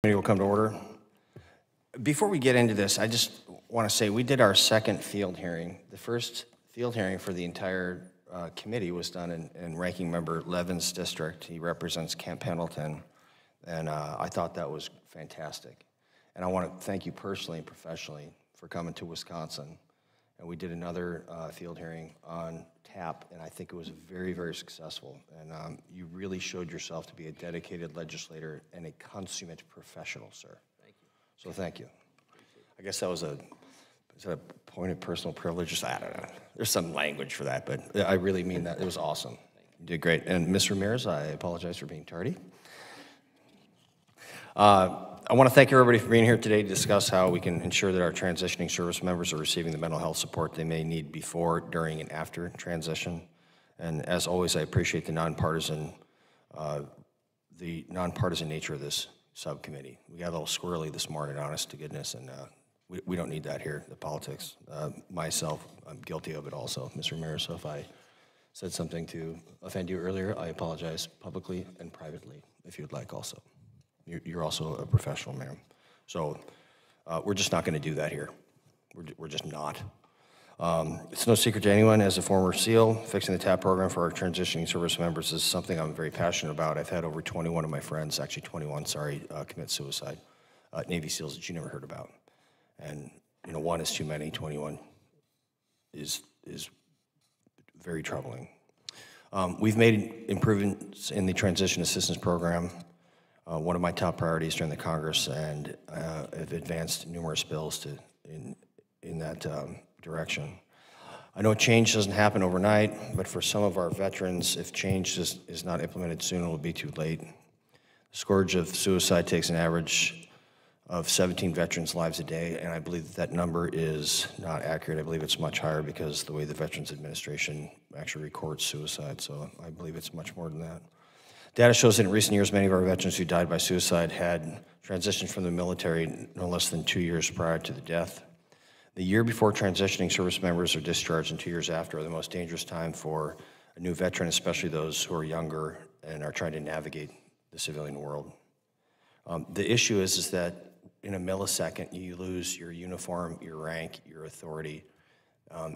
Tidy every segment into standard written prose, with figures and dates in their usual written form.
Committee will come to order. Before we get into this, I just want to say we did our second field hearing. The first field hearing for the entire committee was done in Ranking Member Levin's district. He represents Camp Pendleton, and I thought that was fantastic. And I want to thank you personally and professionally for coming to Wisconsin. And we did another field hearing on TAP, and I think it was very, very successful. And you really showed yourself to be a dedicated legislator and a consummate professional, sir. Thank you. So thank you. I guess that was a point of personal privilege. I don't know. There's some language for that, but I really mean that. It was awesome. You did great. And Ms. Ramirez, I apologize for being tardy. I want to thank everybody for being here today to discuss how we can ensure that our transitioning service members are receiving the mental health support they may need before, during, and after transition. And as always, I appreciate the nonpartisan nature of this subcommittee. We got a little squirrely this morning, honest to goodness, and we don't need that here, the politics. Myself, I'm guilty of it also, Ms. Ramirez, so if I said something to offend you earlier, I apologize publicly and privately, if you'd like also. You're also a professional, ma'am. So we're just not going to do that here. We're just not. It's no secret to anyone, as a former SEAL, fixing the TAP program for our transitioning service members is something I'm very passionate about. I've had over 21 of my friends, actually 21, sorry, commit suicide. Navy SEALs that you never heard about. And, you know, one is too many, 21 is very troubling. We've made improvements in the transition assistance program. One of my top priorities during the Congress, and have advanced numerous bills in that direction. I know change doesn't happen overnight, but for some of our veterans, if change is not implemented soon, it'll be too late. The scourge of suicide takes an average of 17 veterans' lives a day, and I believe that number is not accurate. I believe it's much higher because the way the Veterans Administration actually records suicide, so I believe it's much more than that. Data shows that in recent years, many of our veterans who died by suicide had transitioned from the military no less than 2 years prior to the death. The year before transitioning service members are discharged and 2 years after are the most dangerous time for a new veteran, especially those who are younger and are trying to navigate the civilian world. The issue is that in a millisecond, you lose your uniform, your rank, your authority,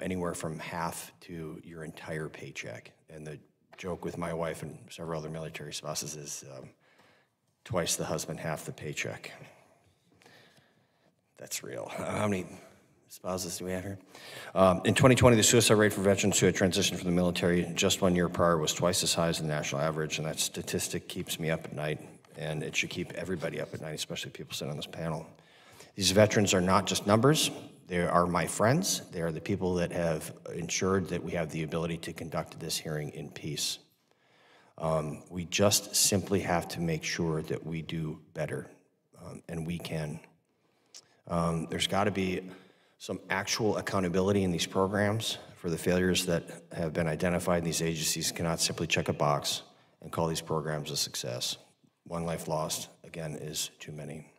anywhere from half to your entire paycheck. And the joke with my wife and several other military spouses is twice the husband, half the paycheck. That's real. How many spouses do we have here? In 2020, the suicide rate for veterans who had transitioned from the military just 1 year prior was twice as high as the national average, and that statistic keeps me up at night, and it should keep everybody up at night, especially people sitting on this panel. These veterans are not just numbers. They are my friends. They are the people that have ensured that we have the ability to conduct this hearing in peace. We just simply have to make sure that we do better, and we can. There's got to be some actual accountability in these programs for the failures that have been identified. These agencies cannot simply check a box and call these programs a success. One life lost, again, is too many.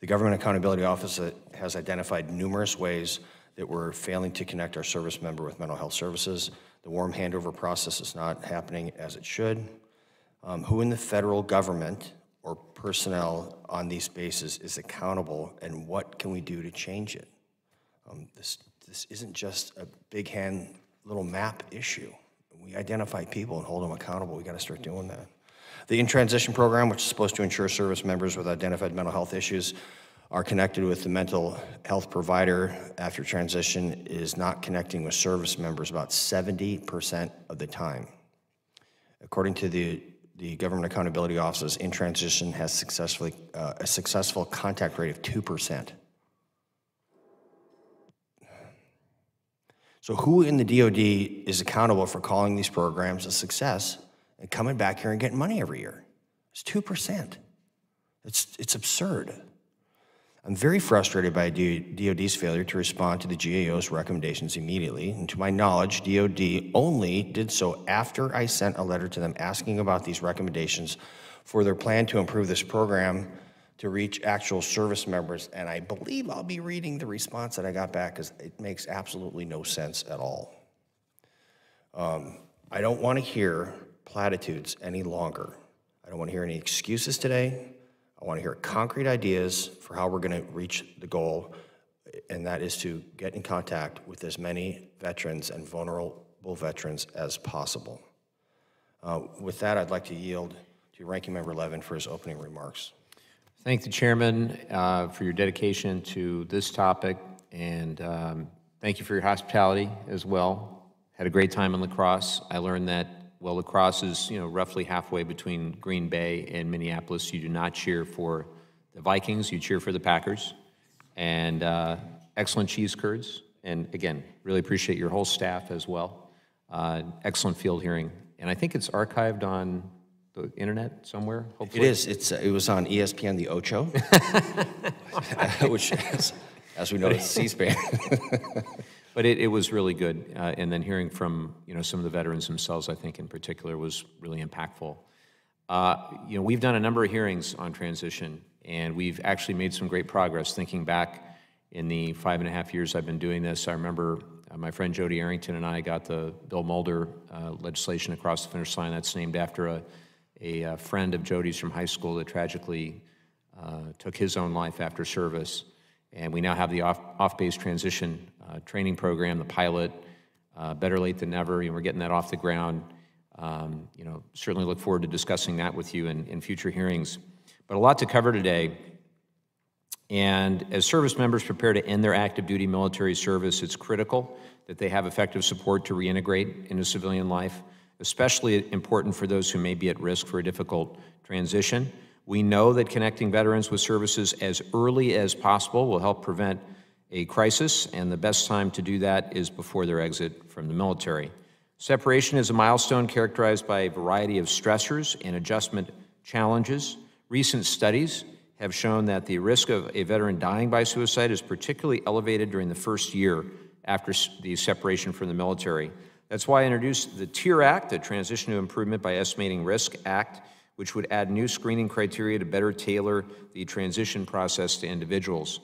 The Government Accountability Office has identified numerous ways that we're failing to connect our service member with mental health services. The warm handover process is not happening as it should. Who in the federal government or personnel on these bases is accountable, and what can we do to change it? This isn't just a big hand little map issue. We identify people and hold them accountable. We got to start doing that. The In-Transition program, which is supposed to ensure service members with identified mental health issues are connected with the mental health provider after transition, is not connecting with service members about 70% of the time. According to the Government Accountability Office's In-Transition has a successful contact rate of 2%. So who in the DOD is accountable for calling these programs a success and coming back here and getting money every year? It's 2%. It's absurd. I'm very frustrated by DOD's failure to respond to the GAO's recommendations immediately. And to my knowledge, DOD only did so after I sent a letter to them asking about these recommendations for their plan to improve this program to reach actual service members. And I believe I'll be reading the response that I got back because it makes absolutely no sense at all. I don't want to hear platitudes any longer. I don't want to hear any excuses today. I want to hear concrete ideas for how we're going to reach the goal, and that is to get in contact with as many veterans and vulnerable veterans as possible. With that, I'd like to yield to Ranking Member Levin for his opening remarks. Thank the Chairman for your dedication to this topic, and thank you for your hospitality as well. Had a great time in La Crosse. I learned that, well, La Crosse is, roughly halfway between Green Bay and Minneapolis. You do not cheer for the Vikings, you cheer for the Packers. And excellent cheese curds. And again, really appreciate your whole staff as well. Excellent field hearing. And I think it's archived on the internet somewhere, hopefully. It is. It was on ESPN, the Ocho, which is, as we know, it's C-SPAN. But it was really good. And then hearing from, some of the veterans themselves, I think in particular, was really impactful. We've done a number of hearings on transition, and we've actually made some great progress. Thinking back in the 5.5 years I've been doing this, I remember my friend Jody Arrington and I got the Bill Mulder legislation across the finish line. That's named after a friend of Jody's from high school that tragically took his own life after service. And we now have the off-base transition training program, the pilot, better late than never. We're getting that off the ground. Certainly look forward to discussing that with you in future hearings. But a lot to cover today. And as service members prepare to end their active duty military service, it's critical that they have effective support to reintegrate into civilian life, especially important for those who may be at risk for a difficult transition. We know that connecting veterans with services as early as possible will help prevent a crisis, and the best time to do that is before their exit from the military. Separation is a milestone characterized by a variety of stressors and adjustment challenges. Recent studies have shown that the risk of a veteran dying by suicide is particularly elevated during the first year after the separation from the military. That's why I introduced the TIER Act, the Transition to Improvement by Estimating Risk Act, which would add new screening criteria to better tailor the transition process to individuals.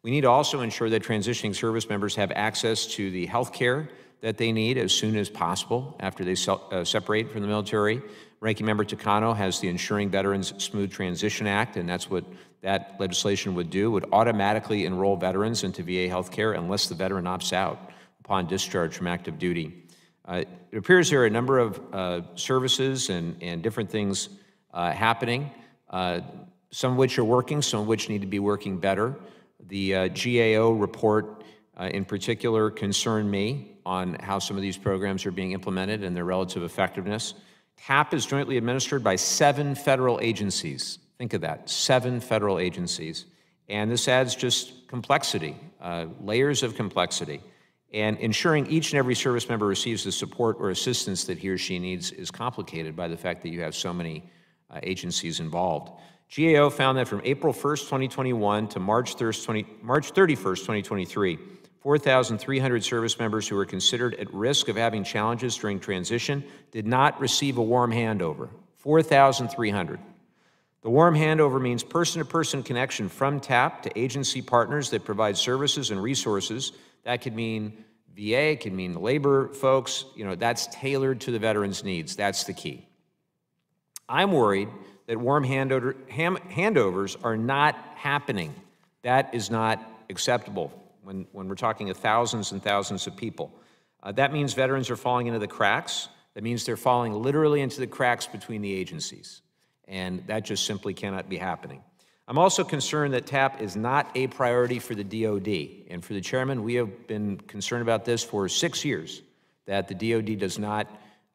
We need to also ensure that transitioning service members have access to the health care that they need as soon as possible after they separate from the military. Ranking Member Takano has the Ensuring Veterans Smooth Transition Act, and that's what that legislation would do. It would automatically enroll veterans into VA health care unless the veteran opts out upon discharge from active duty. It appears there are a number of services and different things happening, some of which are working, some of which need to be working better. The GAO report in particular concerned me on how some of these programs are being implemented and their relative effectiveness. TAP is jointly administered by 7 federal agencies. Think of that, 7 federal agencies. And this adds just complexity, layers of complexity. And ensuring each and every service member receives the support or assistance that he or she needs is complicated by the fact that you have so many agencies involved. GAO found that from April 1st, 2021 to March 31st, 2023, 4,300 service members who were considered at risk of having challenges during transition did not receive a warm handover. 4,300. The warm handover means person-to-person connection from TAP to agency partners that provide services and resources. That could mean VA, it could mean labor folks. That's tailored to the veteran's needs. That's the key. I'm worried that warm handovers are not happening. That is not acceptable when we're talking of thousands and thousands of people. That means veterans are falling into the cracks. That means they're falling literally into the cracks between the agencies. And that just simply cannot be happening. I'm also concerned that TAP is not a priority for the DOD. And for the chairman, we have been concerned about this for 6 years, that the DOD does not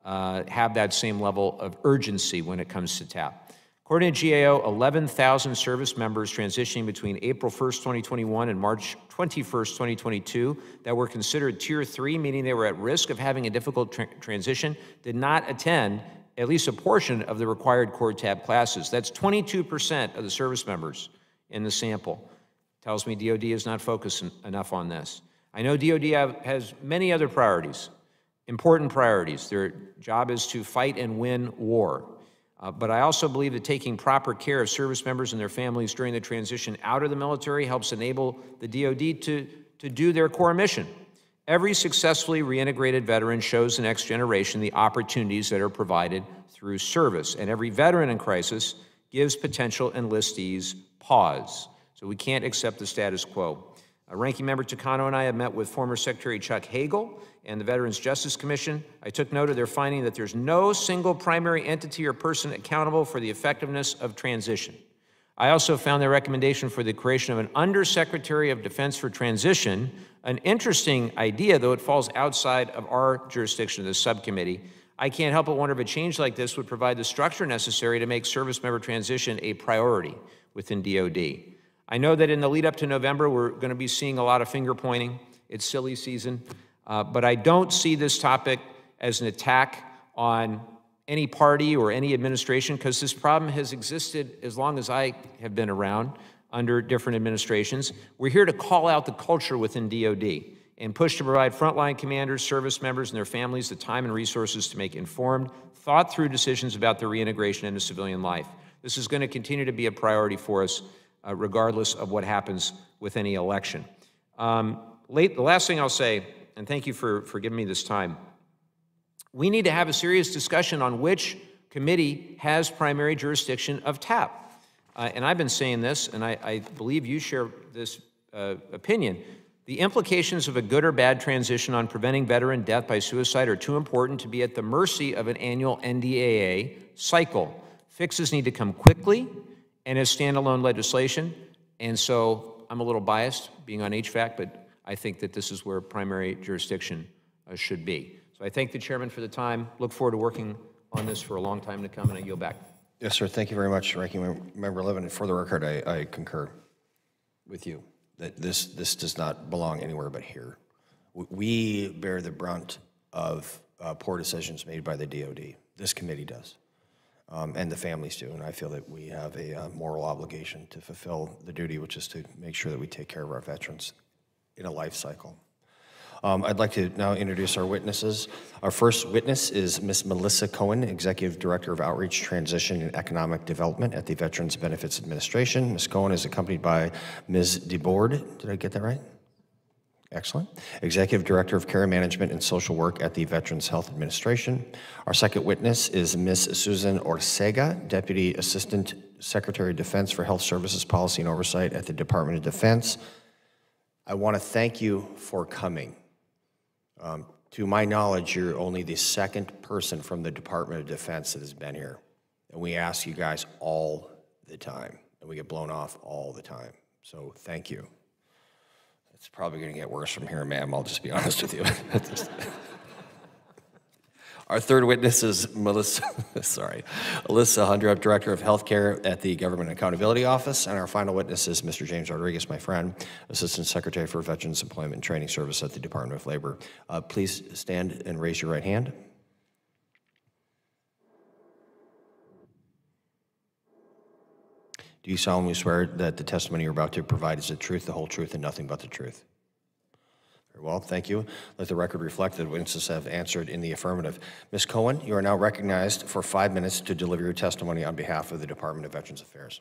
have that same level of urgency when it comes to TAP. According to GAO, 11,000 service members transitioning between April 1st, 2021 and March 21st, 2022 that were considered Tier 3, meaning they were at risk of having a difficult transition, did not attend at least a portion of the required core TAP classes. That's 22% of the service members in the sample. Tells me DOD is not focused enough on this. I know DOD has many other priorities, important priorities. Their job is to fight and win war. But I also believe that taking proper care of service members and their families during the transition out of the military helps enable the DOD to do their core mission. Every successfully reintegrated veteran shows the next generation the opportunities that are provided through service. And every veteran in crisis gives potential enlistees pause. So we can't accept the status quo. Ranking Member Takano and I have met with former Secretary Chuck Hagel and the Veterans Justice Commission. I took note of their finding that there's no single primary entity or person accountable for the effectiveness of transition. I also found their recommendation for the creation of an Undersecretary of Defense for Transition an interesting idea, though it falls outside of our jurisdiction of the subcommittee. I can't help but wonder if a change like this would provide the structure necessary to make service member transition a priority within DoD. I know that in the lead up to November, we're going to be seeing a lot of finger pointing. It's silly season, but I don't see this topic as an attack on any party or any administration, because this problem has existed as long as I have been around under different administrations. We're here to call out the culture within DoD and push to provide frontline commanders, service members, and their families the time and resources to make informed, thought-through decisions about their reintegration into civilian life. This is going to continue to be a priority for us, regardless of what happens with any election. The last thing I'll say, and thank you for giving me this time, we need to have a serious discussion on which committee has primary jurisdiction of TAP. And I've been saying this, and I believe you share this opinion. The implications of a good or bad transition on preventing veteran death by suicide are too important to be at the mercy of an annual NDAA cycle. Fixes need to come quickly and as standalone legislation. And so I'm a little biased being on HVAC, but I think that this is where primary jurisdiction should be. So I thank the chairman for the time. Look forward to working on this for a long time to come, and I yield back. Yes, sir. Thank you very much, Ranking Member Levin. And for the record, I concur with you that this does not belong anywhere but here. We bear the brunt of poor decisions made by the DoD. This committee does, and the families do. And I feel that we have a moral obligation to fulfill the duty, which is to make sure that we take care of our veterans in a life cycle. I'd like to now introduce our witnesses. Our first witness is Ms. Melissa Cohen, Executive Director of Outreach, Transition, and Economic Development at the Veterans Benefits Administration. Ms. Cohen is accompanied by Ms. Debord. Did I get that right? Excellent. Executive Director of Care Management and Social Work at the Veterans Health Administration. Our second witness is Ms. Susan Orsega, Deputy Assistant Secretary of Defense for Health Services Policy and Oversight at the Department of Defense. I want to thank you for coming. To my knowledge, you're only the second person from the Department of Defense that has been here. And we ask you guys all the time, and we get blown off all the time. So thank you. It's probably going to get worse from here, ma'am. I'll just be honest with you. Our third witness is Alyssa Hundrup, Director of Healthcare at the Government Accountability Office. And our final witness is Mr. James Rodriguez, my friend, Assistant Secretary for Veterans Employment and Training Service at the Department of Labor. Please stand and raise your right hand. Do you solemnly swear that the testimony you're about to provide is the truth, the whole truth, and nothing but the truth? Very well, thank you. Let the record reflect that witnesses have answered in the affirmative. Ms. Cohen, you are now recognized for 5 minutes to deliver your testimony on behalf of the Department of Veterans Affairs.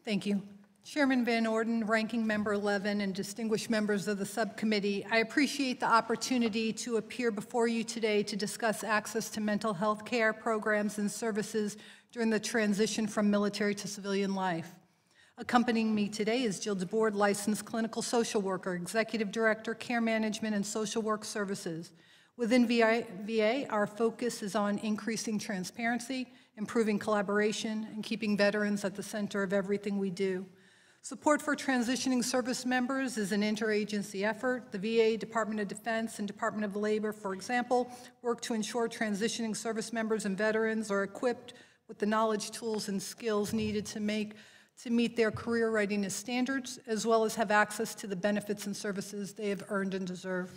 Thank you. Chairman Van Orden, Ranking Member Levin, and distinguished members of the subcommittee, I appreciate the opportunity to appear before you today to discuss access to mental health care programs and services during the transition from military to civilian life. Accompanying me today is Jill Debord, licensed clinical social worker, Executive Director, Care Management and Social Work Services. Within VA, our focus is on increasing transparency, improving collaboration, and keeping veterans at the center of everything we do. Support for transitioning service members is an interagency effort. The VA, Department of Defense, and Department of Labor, for example, work to ensure transitioning service members and veterans are equipped with the knowledge, tools, and skills needed to meet their career readiness standards, as well as have access to the benefits and services they have earned and deserve.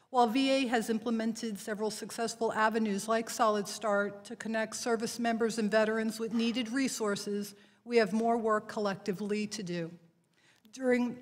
While VA has implemented several successful avenues like Solid Start to connect service members and veterans with needed resources, we have more work collectively to do. During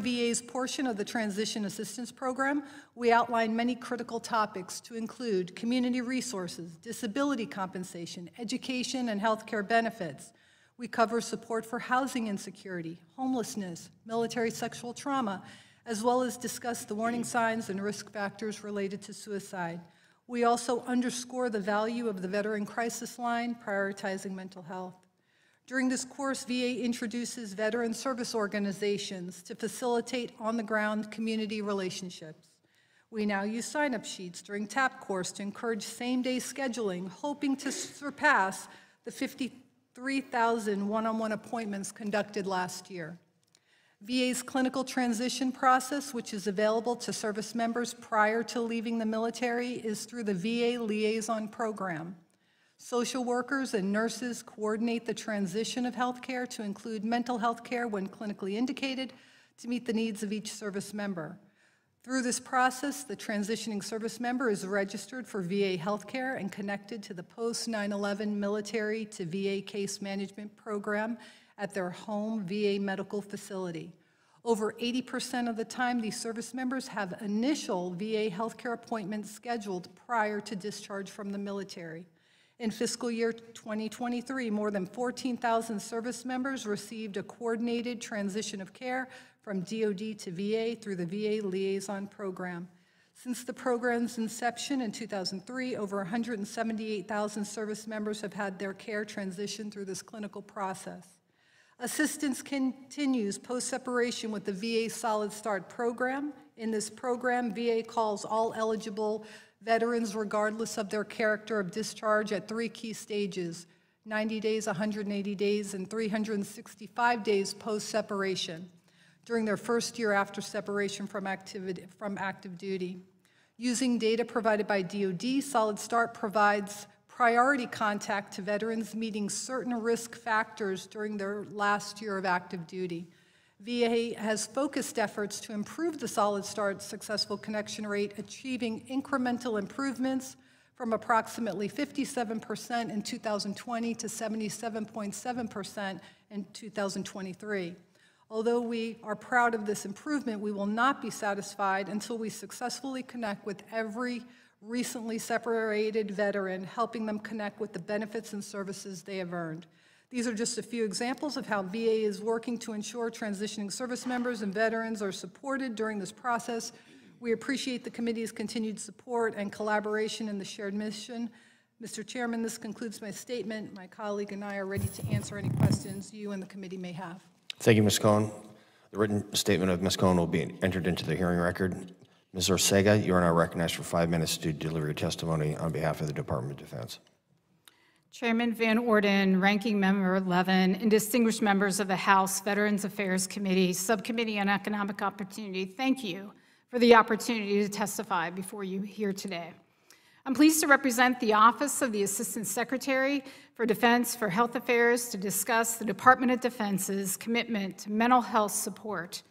VA's portion of the Transition Assistance Program, we outlined many critical topics to include community resources, disability compensation, education, and healthcare benefits. We cover support for housing insecurity, homelessness, military sexual trauma, as well as discuss the warning signs and risk factors related to suicide. We also underscore the value of the Veteran Crisis Line, prioritizing mental health. During this course, VA introduces veteran service organizations to facilitate on-the-ground community relationships. We now use sign-up sheets during TAP course to encourage same-day scheduling, hoping to surpass the 53,000 one-on-one appointments conducted last year. VA's clinical transition process, which is available to service members prior to leaving the military, is through the VA Liaison Program. Social workers and nurses coordinate the transition of healthcare to include mental health care when clinically indicated to meet the needs of each service member. Through this process, the transitioning service member is registered for VA healthcare and connected to the post-9/11 military to VA case management program at their home VA medical facility. Over 80% of the time, these service members have initial VA healthcare appointments scheduled prior to discharge from the military. In fiscal year 2023, more than 14,000 service members received a coordinated transition of care from DoD to VA through the VA Liaison Program. Since the program's inception in 2003, over 178,000 service members have had their care transitioned through this clinical process. Assistance continues post-separation with the VA Solid Start program. In this program, VA calls all eligible veterans, regardless of their character of discharge, at 3 key stages: 90 days, 180 days, and 365 days post-separation, during their first year after separation from active duty. Using data provided by DoD, Solid Start provides priority contact to veterans meeting certain risk factors during their last year of active duty. VA has focused efforts to improve the Solid Start successful connection rate, achieving incremental improvements from approximately 57% in 2020 to 77.7% in 2023. Although we are proud of this improvement, we will not be satisfied until we successfully connect with every recently separated veteran, helping them connect with the benefits and services they have earned. These are just a few examples of how VA is working to ensure transitioning service members and veterans are supported during this process. We appreciate the committee's continued support and collaboration in the shared mission. Mr. Chairman, this concludes my statement. My colleague and I are ready to answer any questions you and the committee may have. Thank you, Ms. Cohen. The written statement of Ms. Cohen will be entered into the hearing record. Ms. Orsega, you are now recognized for 5 minutes to deliver your testimony on behalf of the Department of Defense. Chairman Van Orden, Ranking Member Levin, and distinguished members of the House Veterans Affairs Committee, Subcommittee on Economic Opportunity, thank you for the opportunity to testify before you here today. I'm pleased to represent the Office of the Assistant Secretary for Defense for Health Affairs to discuss the Department of Defense's commitment to mental health support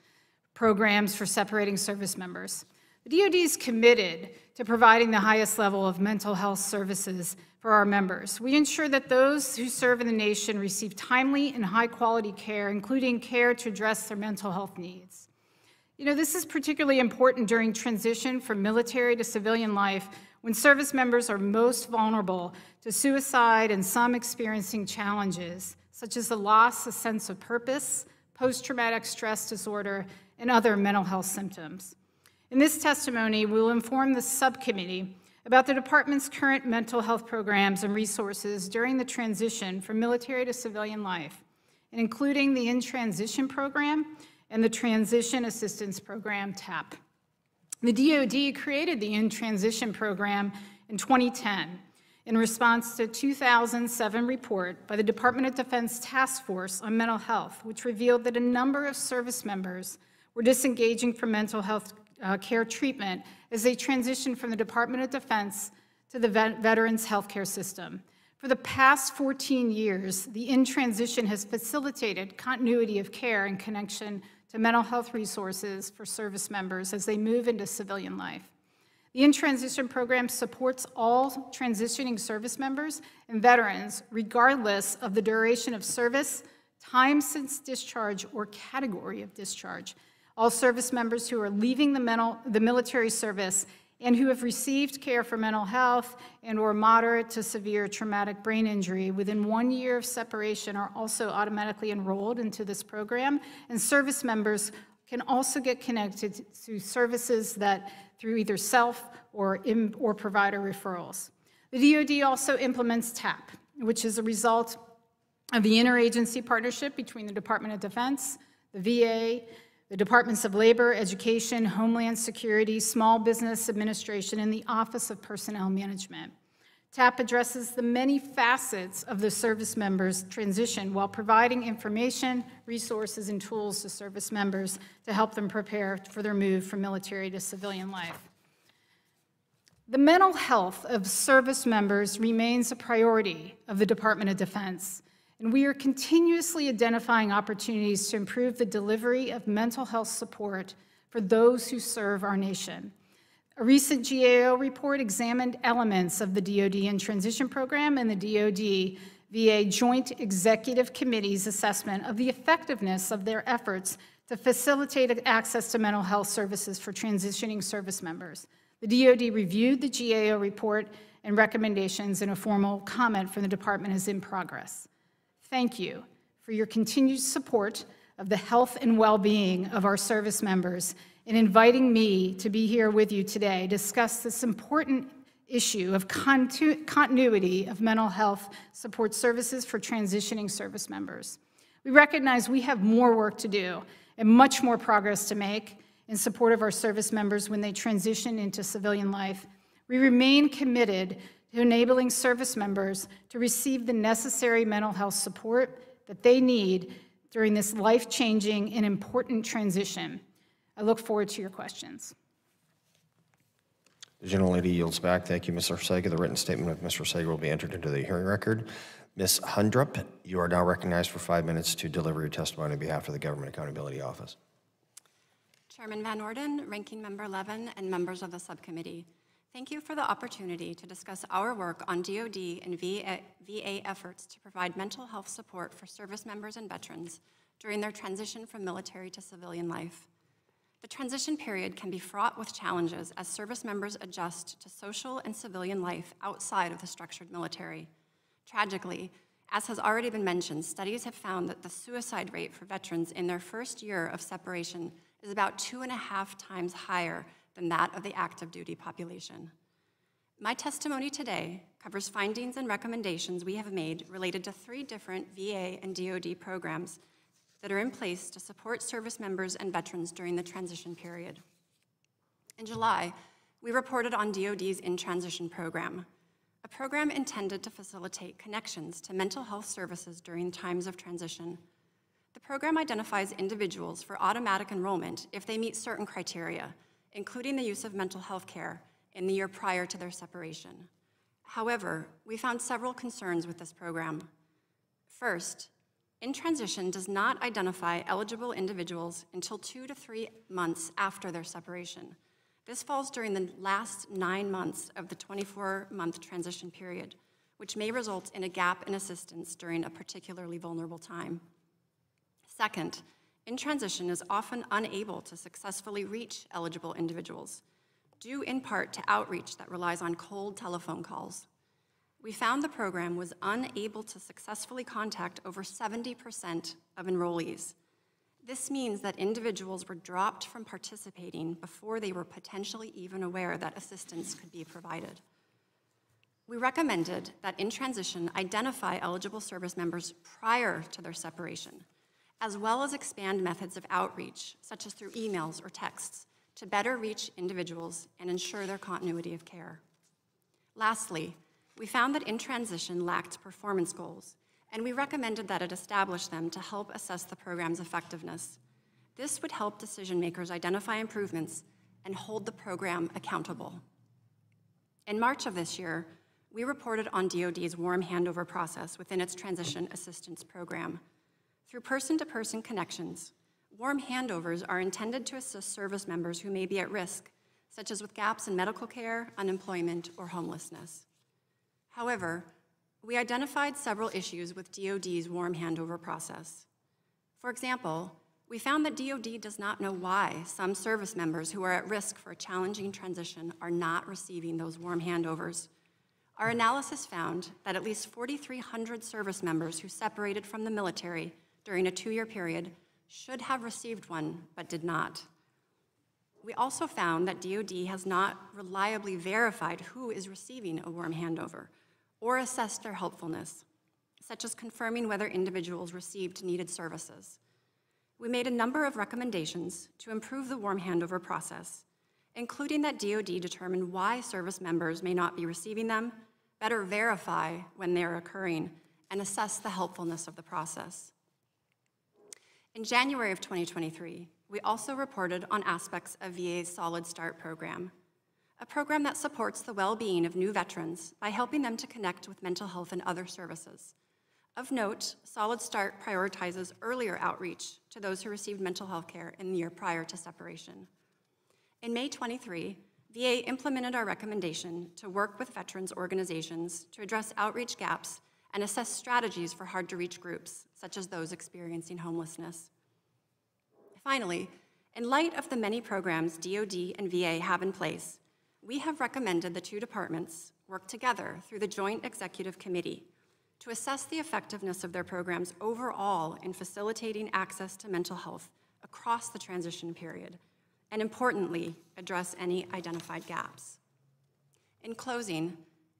programs for separating service members. The DoD is committed to providing the highest level of mental health services for our members. We ensure that those who serve in the nation receive timely and high-quality care, including care to address their mental health needs. You know, this is particularly important during transition from military to civilian life, when service members are most vulnerable to suicide and some experiencing challenges, such as the loss of sense of purpose, post-traumatic stress disorder, and other mental health symptoms. In this testimony, we will inform the subcommittee about the department's current mental health programs and resources during the transition from military to civilian life, and including the In-Transition Program and the Transition Assistance Program, TAP. The DoD created the In-Transition Program in 2010 in response to a 2007 report by the Department of Defense Task Force on Mental Health, which revealed that a number of service members were disengaging from mental health care treatment as they transitioned from the Department of Defense to the Veterans Healthcare System. For the past 14 years, the In-Transition has facilitated continuity of care in connection to mental health resources for service members as they move into civilian life. The In-Transition program supports all transitioning service members and veterans, regardless of the duration of service, time since discharge, or category of discharge. All service members who are leaving the military service and who have received care for mental health and/or moderate to severe traumatic brain injury within 1 year of separation are also automatically enrolled into this program, and service members can also get connected to services that through either self or provider referrals. The DoD also implements TAP, which is a result of the interagency partnership between the Department of Defense, the VA, the Departments of Labor, Education, Homeland Security, Small Business Administration, and the Office of Personnel Management. TAP addresses the many facets of the service members' transition while providing information, resources, and tools to service members to help them prepare for their move from military to civilian life. The mental health of service members remains a priority of the Department of Defense, and we are continuously identifying opportunities to improve the delivery of mental health support for those who serve our nation. A recent GAO report examined elements of the DoD in Transition Program and the DoD-VA Joint Executive Committee's assessment of the effectiveness of their efforts to facilitate access to mental health services for transitioning service members. The DoD reviewed the GAO report and recommendations, and a formal comment from the department is in progress. Thank you for your continued support of the health and well-being of our service members and inviting me to be here with you today to discuss this important issue of continuity of mental health support services for transitioning service members. We recognize we have more work to do and much more progress to make in support of our service members when they transition into civilian life. We remain committed to enabling service members to receive the necessary mental health support that they need during this life-changing and important transition. I look forward to your questions. The gentlelady yields back. Thank you, Ms. Orsega. The written statement of Ms. Orsega will be entered into the hearing record. Ms. Hundrup, you are now recognized for 5 minutes to deliver your testimony on behalf of the Government Accountability Office. Chairman Van Orden, Ranking Member Levin, and members of the subcommittee, thank you for the opportunity to discuss our work on DoD and VA efforts to provide mental health support for service members and veterans during their transition from military to civilian life. The transition period can be fraught with challenges as service members adjust to social and civilian life outside of the structured military. Tragically, as has already been mentioned, studies have found that the suicide rate for veterans in their first year of separation is about 2.5 times higher than that of the active duty population. My testimony today covers findings and recommendations we have made related to 3 different VA and DoD programs that are in place to support service members and veterans during the transition period. In July, we reported on DoD's In Transition program, a program intended to facilitate connections to mental health services during times of transition. The program identifies individuals for automatic enrollment if they meet certain criteria, including the use of mental health care in the year prior to their separation. However, we found several concerns with this program. First, In Transition does not identify eligible individuals until 2 to 3 months after their separation. This falls during the last 9 months of the 24-month transition period, which may result in a gap in assistance during a particularly vulnerable time. Second, In Transition is often unable to successfully reach eligible individuals, due in part to outreach that relies on cold telephone calls. We found the program was unable to successfully contact over 70% of enrollees. This means that individuals were dropped from participating before they were potentially even aware that assistance could be provided. We recommended that In Transition identify eligible service members prior to their separation, as well as expand methods of outreach, such as through emails or texts, to better reach individuals and ensure their continuity of care. Lastly, we found that In Transition lacked performance goals, and we recommended that it establish them to help assess the program's effectiveness. This would help decision makers identify improvements and hold the program accountable. In March of this year, we reported on DoD's warm handover process within its Transition Assistance Program. Through person-to-person connections, warm handovers are intended to assist service members who may be at risk, such as with gaps in medical care, unemployment, or homelessness. However, we identified several issues with DoD's warm handover process. For example, We found that DoD does not know why some service members who are at risk for a challenging transition are not receiving those warm handovers. Our analysis found that at least 4,300 service members who separated from the military during a 2-year period should have received one, but did not. We also found that DoD has not reliably verified who is receiving a warm handover or assessed their helpfulness, such as confirming whether individuals received needed services. We made a number of recommendations to improve the warm handover process, including that DoD determine why service members may not be receiving them, better verify when they're occurring, and assess the helpfulness of the process. In January of 2023, we also reported on aspects of VA's Solid Start program, a program that supports the well-being of new veterans by helping them to connect with mental health and other services. Of note, Solid Start prioritizes earlier outreach to those who received mental health care in the year prior to separation. In May 23, VA implemented our recommendation to work with veterans organizations to address outreach gaps and assess strategies for hard-to-reach groups, such as those experiencing homelessness. Finally, in light of the many programs DoD and VA have in place, we have recommended the two departments work together through the Joint Executive Committee to assess the effectiveness of their programs overall in facilitating access to mental health across the transition period, and importantly, address any identified gaps. In closing,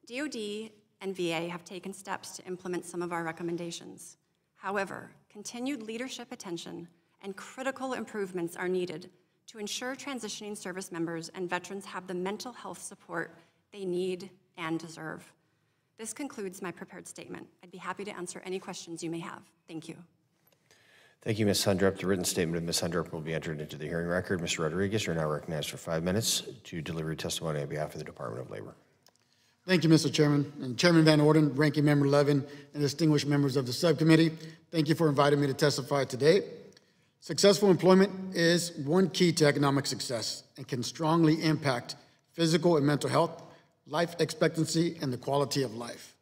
DoD and VA have taken steps to implement some of our recommendations. However, continued leadership attention and critical improvements are needed to ensure transitioning service members and veterans have the mental health support they need and deserve. This concludes my prepared statement. I'd be happy to answer any questions you may have. Thank you. Thank you, Ms. Hundrup. The written statement of Ms. Hundrup will be entered into the hearing record. Mr. Rodriguez, you're now recognized for 5 minutes to deliver your testimony on behalf of the Department of Labor. Thank you, Mr. Chairman. And Chairman Van Orden, Ranking Member Levin, and distinguished members of the subcommittee, thank you for inviting me to testify today. Successful employment is one key to economic success and can strongly impact physical and mental health, life expectancy, and the quality of life.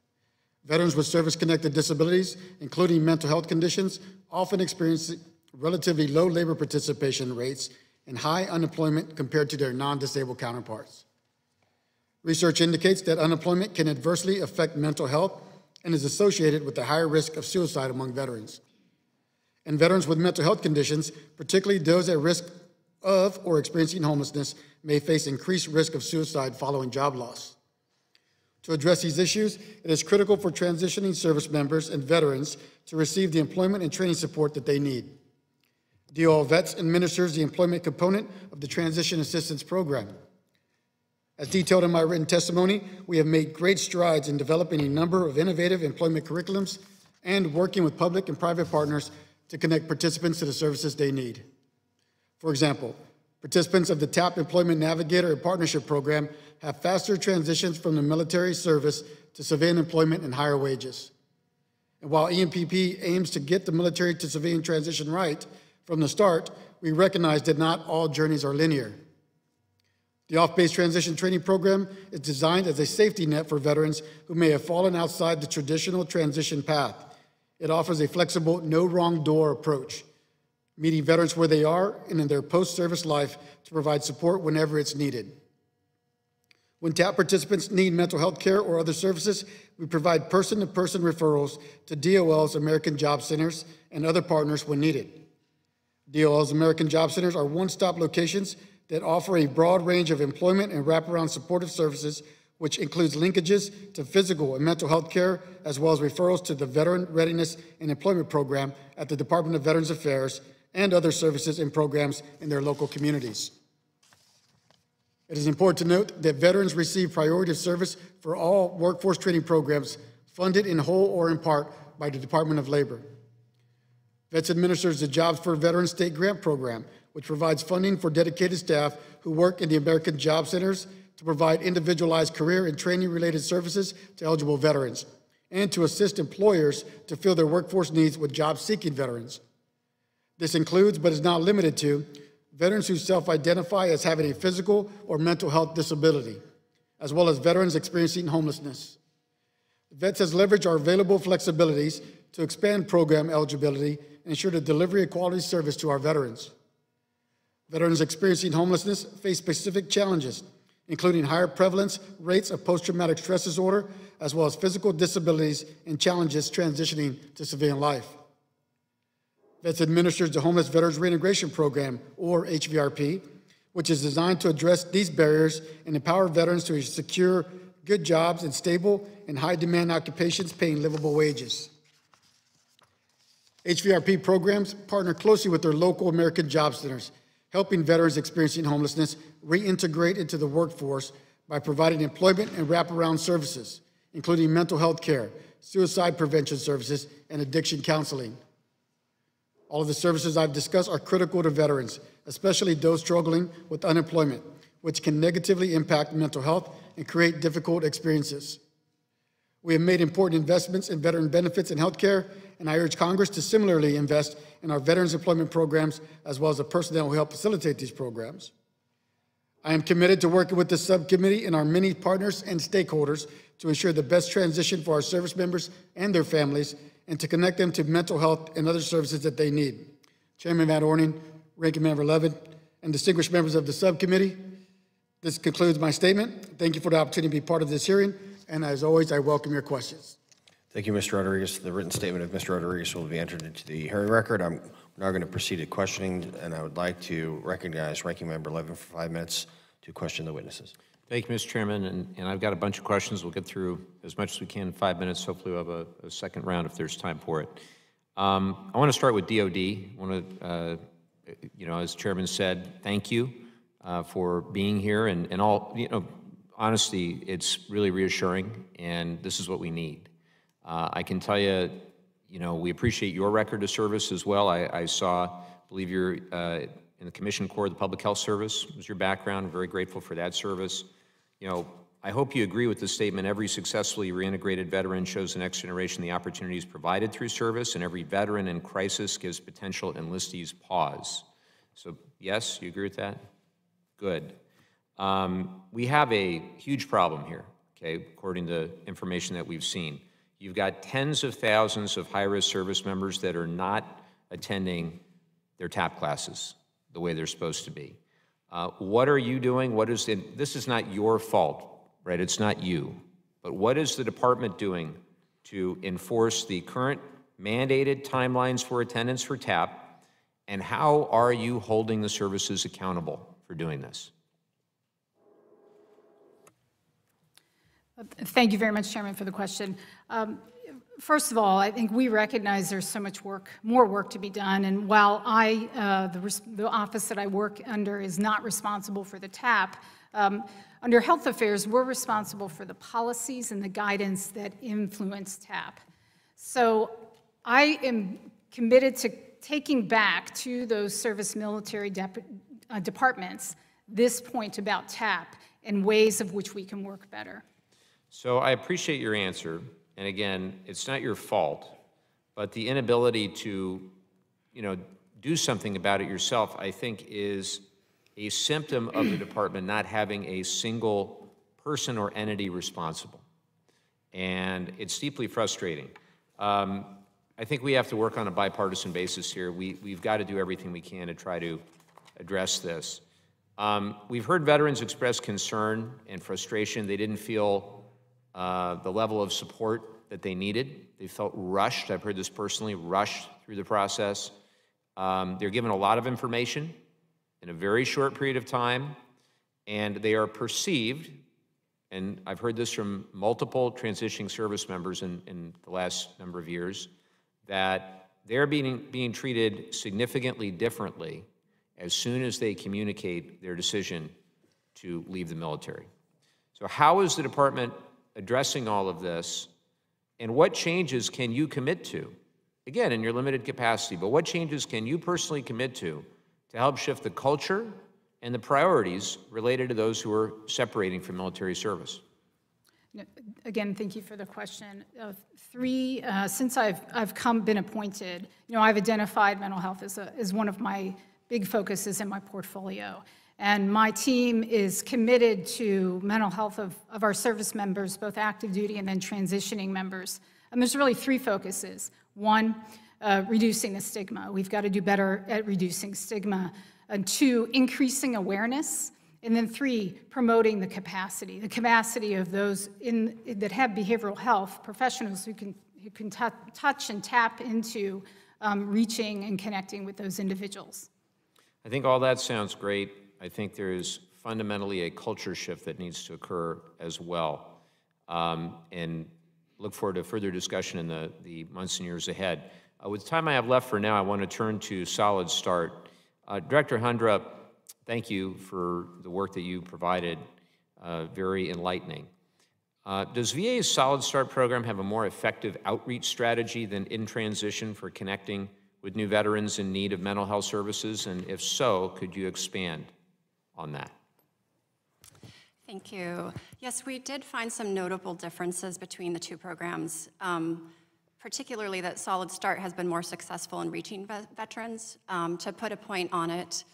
Veterans with service-connected disabilities, including mental health conditions, often experience relatively low labor participation rates and high unemployment compared to their non-disabled counterparts. Research indicates that unemployment can adversely affect mental health and is associated with a higher risk of suicide among veterans. And veterans with mental health conditions, particularly those at risk of or experiencing homelessness, may face increased risk of suicide following job loss. To address these issues, it is critical for transitioning service members and veterans to receive the employment and training support that they need. DOL Vets administers the employment component of the Transition Assistance Program. As detailed in my written testimony, we have made great strides in developing a number of innovative employment curriculums and working with public and private partners to connect participants to the services they need. For example, participants of the TAP Employment Navigator and Partnership Program have faster transitions from the military service to civilian employment and higher wages. And while EMPP aims to get the military to civilian transition right from the start, we recognize that not all journeys are linear. The Off-Base Transition Training Program is designed as a safety net for veterans who may have fallen outside the traditional transition path. It offers a flexible, no wrong door approach, meeting veterans where they are and in their post-service life to provide support whenever it's needed. When TAP participants need mental health care or other services, we provide person-to-person referrals to DOL's American Job Centers and other partners when needed. DOL's American Job Centers are one-stop locations that offer a broad range of employment and wraparound supportive services, which includes linkages to physical and mental health care, as well as referrals to the Veteran Readiness and Employment Program at the Department of Veterans Affairs and other services and programs in their local communities. It is important to note that veterans receive priority of service for all workforce training programs funded in whole or in part by the Department of Labor. VETS administers the Jobs for Veterans State Grant Program, which provides funding for dedicated staff who work in the American Job Centers to provide individualized career and training-related services to eligible veterans, and to assist employers to fill their workforce needs with job-seeking veterans. This includes, but is not limited to, veterans who self-identify as having a physical or mental health disability, as well as veterans experiencing homelessness. VETS has leveraged our available flexibilities to expand program eligibility and ensure the delivery of quality service to our veterans. Veterans experiencing homelessness face specific challenges, including higher prevalence rates of post-traumatic stress disorder, as well as physical disabilities and challenges transitioning to civilian life. VETS administers the Homeless Veterans Reintegration Program, or HVRP, which is designed to address these barriers and empower veterans to secure good jobs in stable and high-demand occupations paying livable wages. HVRP programs partner closely with their local American Job Centers, helping veterans experiencing homelessness reintegrate into the workforce by providing employment and wraparound services, including mental health care, suicide prevention services, and addiction counseling. All of the services I've discussed are critical to veterans, especially those struggling with unemployment, which can negatively impact mental health and create difficult experiences. We have made important investments in veteran benefits and health care, and I urge Congress to similarly invest in our veterans employment programs, as well as the personnel who help facilitate these programs. I am committed to working with the subcommittee and our many partners and stakeholders to ensure the best transition for our service members and their families, and to connect them to mental health and other services that they need. Chairman Van Orden, Ranking Member Levin, and distinguished members of the subcommittee, this concludes my statement. Thank you for the opportunity to be part of this hearing, and as always, I welcome your questions. Thank you, Mr. Rodriguez. The written statement of Mr. Rodriguez will be entered into the hearing record. I'm now going to proceed to questioning, and I would like to recognize Ranking Member Levin for 5 minutes to question the witnesses. Thank you, Mr. Chairman, and I've got a bunch of questions. We'll get through as much as we can in 5 minutes. Hopefully we'll have a second round if there's time for it. I want to start with DOD. I want to, as Chairman said, thank you for being here, and all, honesty, it's really reassuring, and this is what we need. I can tell you, we appreciate your record of service as well. I believe you're in the Commission Corps of the Public Health Service was your background. I'm very grateful for that service. I hope you agree with the statement, every successfully reintegrated veteran shows the next generation the opportunities provided through service, and every veteran in crisis gives potential enlistees pause. So yes, you agree with that? Good. We have a huge problem here, okay, according to information that we've seen. You've got tens of thousands of high-risk service members that are not attending their TAP classes the way they're supposed to be. What are you doing? This is not your fault, right? It's not you. But what is the department doing to enforce the current mandated timelines for attendance for TAP, and how are you holding the services accountable for doing this? Thank you very much, Chairman, for the question. First of all, I think we recognize there's so much more work to be done, and while the office that I work under is not responsible for the TAP, under Health Affairs, we're responsible for the policies and the guidance that influence TAP. So I am committed to taking back to those service military departments this point about TAP and ways of which we can work better. So I appreciate your answer. And again, it's not your fault, but the inability to, do something about it yourself, I think, is a symptom of the department not having a single person or entity responsible. And it's deeply frustrating. I think we have to work on a bipartisan basis here. We've got to do everything we can to try to address this. We've heard veterans express concern and frustration. They didn't feel the level of support that they needed. They felt rushed. I've heard this personally, rushed through the process. They're given a lot of information in a very short period of time, and they are perceived, and I've heard this from multiple transitioning service members in the last number of years, that they're being treated significantly differently as soon as they communicate their decision to leave the military. So how is the department addressing all of this, and what changes can you commit to? Again, in your limited capacity, but what changes can you personally commit to help shift the culture and the priorities related to those who are separating from military service? Again, thank you for the question. Since I've been appointed, I've identified mental health as one of my big focuses in my portfolio. And my team is committed to mental health of our service members, both active duty and then transitioning members. And there's really 3 focuses. One, reducing the stigma. We've got to do better at reducing stigma. And two, increasing awareness. And then three, promoting the capacity of those that have behavioral health professionals who can touch and tap into reaching and connecting with those individuals. I think all that sounds great. I think there is fundamentally a culture shift that needs to occur as well. And look forward to further discussion in the months and years ahead. With the time I have left for now, I want to turn to Solid Start. Director Hundrup, thank you for the work that you provided, very enlightening. Does VA's Solid Start program have a more effective outreach strategy than In Transition for connecting with new veterans in need of mental health services? And if so, could you expand on that? Thank you. Yes, we did find some notable differences between the two programs, particularly that Solid Start has been more successful in reaching veterans. To put a point on it,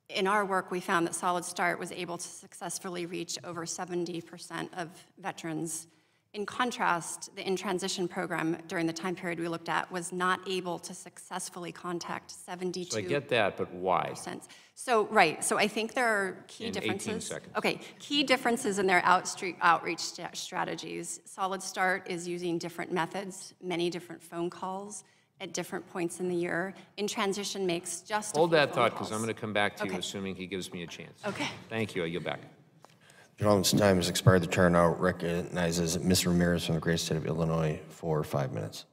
in our work, we found that Solid Start was able to successfully reach over 70% of veterans. In contrast, the In Transition program during the time period we looked at was not able to successfully contact 72%. So I get that, but why? So, right, so I think there are key differences. 18 seconds. Okay, key differences in their outreach strategies. Solid Start is using different methods, many different phone calls at different points in the year. In Transition makes just Hold a few that phone thought, calls. because I'm going to come back to you, Okay. assuming he gives me a chance. Okay. Thank you. I yield back. Gentleman's time has expired. The chair now recognizes Ms. Ramirez from the great state of Illinois for 5 minutes.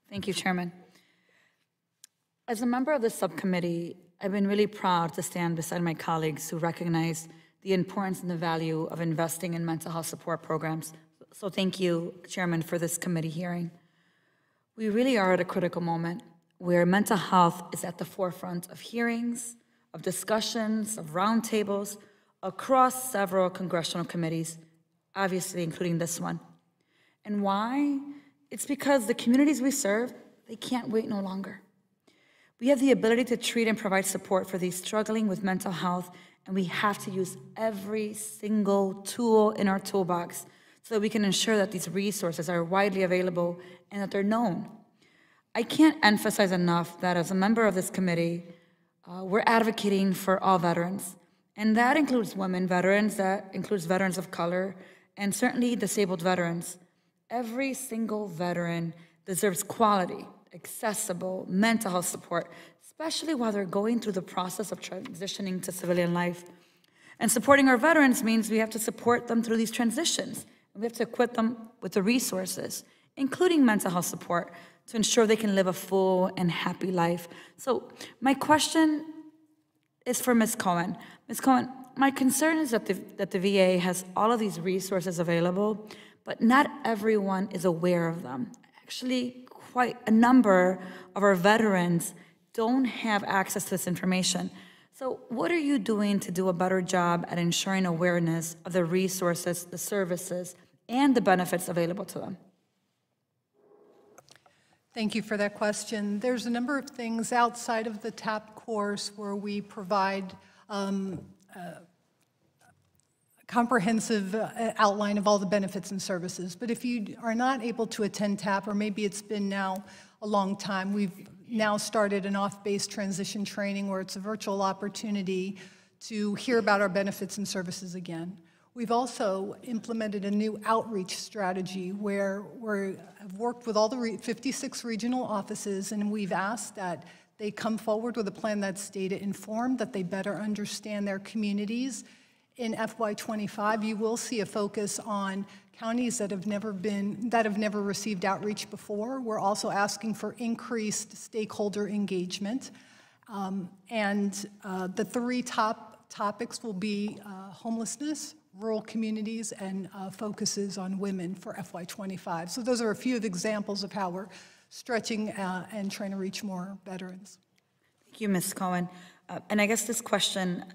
Thank you, Chairman. As a member of the subcommittee, I've been really proud to stand beside my colleagues who recognize the importance and the value of investing in mental health support programs. So thank you, Chairman, for this committee hearing. We really are at a critical moment where mental health is at the forefront of hearings, of discussions, of roundtables across several congressional committees, obviously including this one. And why? It's because the communities we serve, they can't wait no longer. We have the ability to treat and provide support for these struggling with mental health, and we have to use every single tool in our toolbox so that we can ensure that these resources are widely available and that they're known. I can't emphasize enough that as a member of this committee, we're advocating for all veterans, and that includes women veterans, that includes veterans of color, and certainly disabled veterans. Every single veteran deserves quality, accessible mental health support, especially while they're going through the process of transitioning to civilian life. And supporting our veterans means we have to support them through these transitions. And we have to equip them with the resources, including mental health support, to ensure they can live a full and happy life. So my question is for Ms. Cohen. Ms. Cohen, my concern is that the VA has all of these resources available, but not everyone is aware of them. Actually, quite a number of our veterans don't have access to this information. So what are you doing to do a better job at ensuring awareness of the resources, the services, and the benefits available to them? Thank you for that question. There's a number of things outside of the TAP course where we provide comprehensive outline of all the benefits and services. But if you are not able to attend TAP, or maybe it's been now a long time, we've now started an off-base transition training where it's a virtual opportunity to hear about our benefits and services again. We've also implemented a new outreach strategy where we have worked with all the 56 regional offices, and we've asked that they come forward with a plan that's data-informed, that they better understand their communities. In FY25, you will see a focus on counties that have never received outreach before. We're also asking for increased stakeholder engagement. The three top topics will be homelessness, rural communities, and focuses on women for FY25. So those are a few of examples of how we're stretching and trying to reach more veterans. Thank you, Ms. Cohen. And I guess this question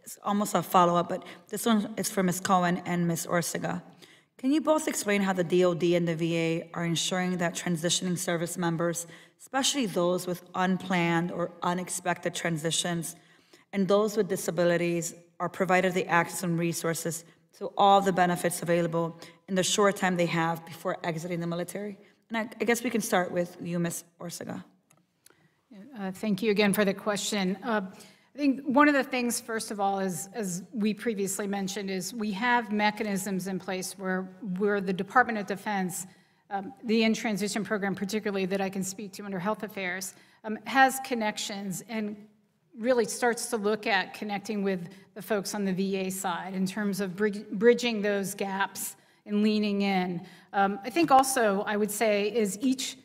is almost a follow-up, but this one is for Ms. Cohen and Ms. Orsega. Can you both explain how the DOD and the VA are ensuring that transitioning service members, especially those with unplanned or unexpected transitions, and those with disabilities, are provided the access and resources to all the benefits available in the short time they have before exiting the military? And I guess we can start with you, Ms. Orsega. Thank you again for the question. I think one of the things, first of all, is, as we previously mentioned, is we have mechanisms in place where the Department of Defense, the in-transition program particularly that I can speak to under Health Affairs, has connections and really starts to look at connecting with the folks on the VA side in terms of bridging those gaps and leaning in. I think also, I would say, is each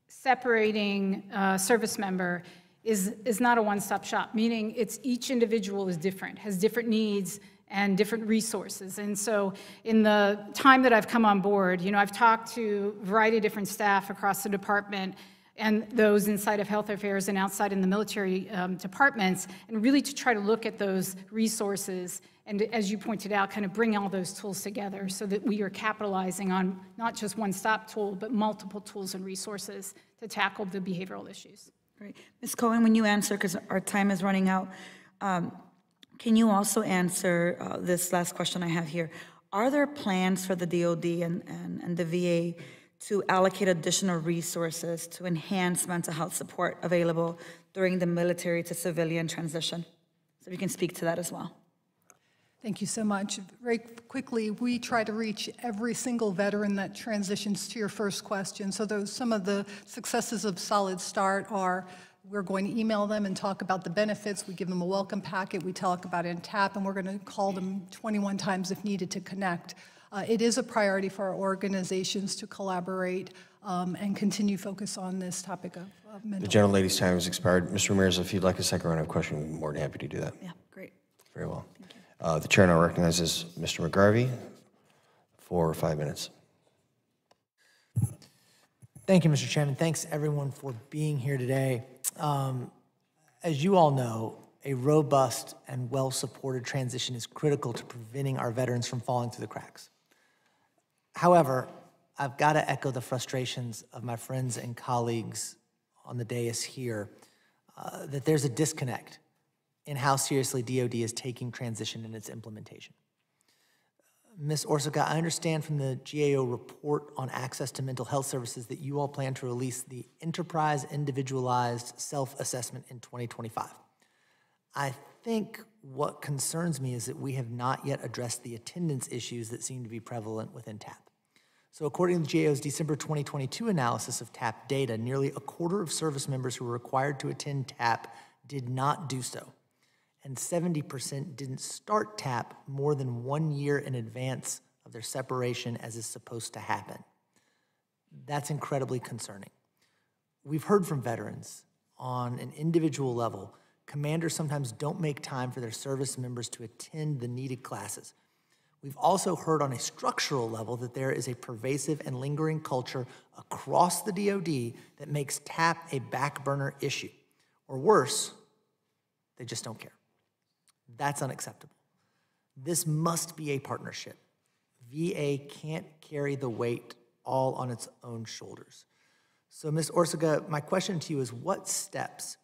separating service member is not a one-stop shop, meaning it's each individual is different, has different needs and different resources. And so in the time that I've come on board, I've talked to a variety of different staff across the department and those inside of Health Affairs and outside in the military departments, and really to try to look at those resources and, as you pointed out, kind of bring all those tools together so that we are capitalizing on not just one-stop tool, but multiple tools and resources to tackle the behavioral issues. Great. Ms. Cohen, when you answer, because our time is running out, can you also answer this last question I have here? Are there plans for the DOD and the VA to allocate additional resources to enhance mental health support available during the military to civilian transition? So if you can speak to that as well. Thank you so much. Very quickly, we try to reach every single veteran that transitions to your first question. So some of the successes of Solid Start are we're going to email them and talk about the benefits. We give them a welcome packet. We talk about it in TAP, and we're going to call them 21 times if needed to connect. It is a priority for our organizations to collaborate and continue focus on this topic of mental The gentlelady's time has expired. Mr. Ramirez, if you'd like a second round of questioning, we're more than happy to do that. Yeah, great. Very well. The chair now recognizes Mr. McGarvey for 5 minutes. Thank you, Mr. Chairman. Thanks, everyone, for being here today. As you all know, a robust and well-supported transition is critical to preventing our veterans from falling through the cracks. However, I've got to echo the frustrations of my friends and colleagues on the dais here that there's a disconnect in how seriously DOD is taking transition and its implementation. Ms. Orsega, I understand from the GAO report on access to mental health services that you all plan to release the Enterprise Individualized Self-Assessment in 2025. I think what concerns me is that we have not yet addressed the attendance issues that seem to be prevalent within TAP. So according to the GAO's December 2022 analysis of TAP data, nearly a quarter of service members who were required to attend TAP did not do so, and 70% didn't start TAP more than 1 year in advance of their separation as is supposed to happen. That's incredibly concerning. We've heard from veterans on an individual level. Commanders sometimes don't make time for their service members to attend the needed classes. We've also heard on a structural level that there is a pervasive and lingering culture across the DoD that makes TAP a back burner issue. Or worse, they just don't care. That's unacceptable. This must be a partnership. VA can't carry the weight all on its own shoulders. So, Ms. Orsega, my question to you is, what steps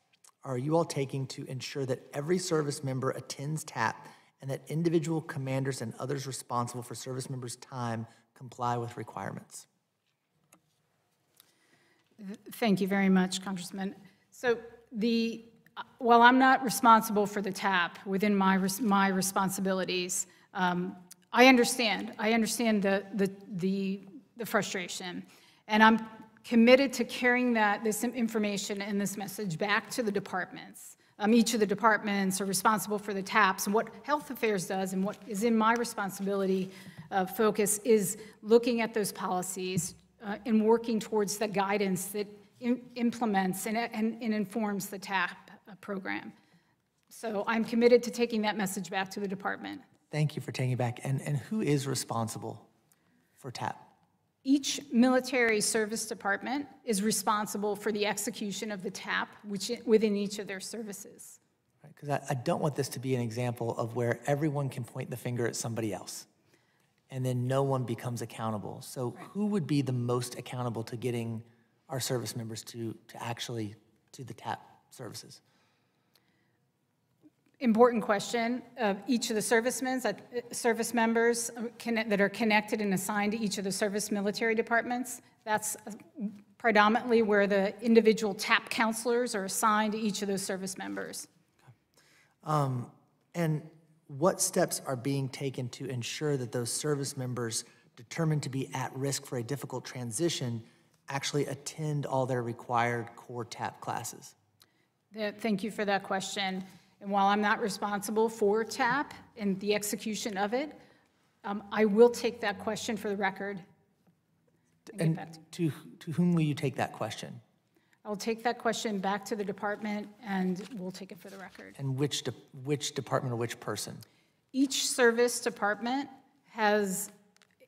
are you all taking to ensure that every service member attends TAP and that individual commanders and others responsible for service members' time comply with requirements? Thank you very much, Congressman. So while I'm not responsible for the TAP within my responsibilities, I understand the frustration, and I'm committed to carrying this information and this message back to the departments. Each of the departments are responsible for the TAPs, and what Health Affairs does and what is in my responsibility focus is looking at those policies and working towards the guidance that implements and informs the TAP program. So I'm committed to taking that message back to the department. Thank you for taking it back. And who is responsible for TAP? Each military service department is responsible for the execution of the TAP within each of their services. Because I don't want this to be an example of where everyone can point the finger at somebody else and then no one becomes accountable. So who would be the most accountable to getting our service members to actually do the TAP services? Important question. Each of the service members that are connected and assigned to each of the service military departments, that's predominantly where the individual TAP counselors are assigned to each of those service members. And what steps are being taken to ensure that those service members determined to be at risk for a difficult transition actually attend all their required core TAP classes? Thank you for that question. And while I'm not responsible for TAP and the execution of it, I will take that question for the record. And to whom will you take that question? I'll take that question back to the department, and we'll take it for the record. And which department or which person? Each service department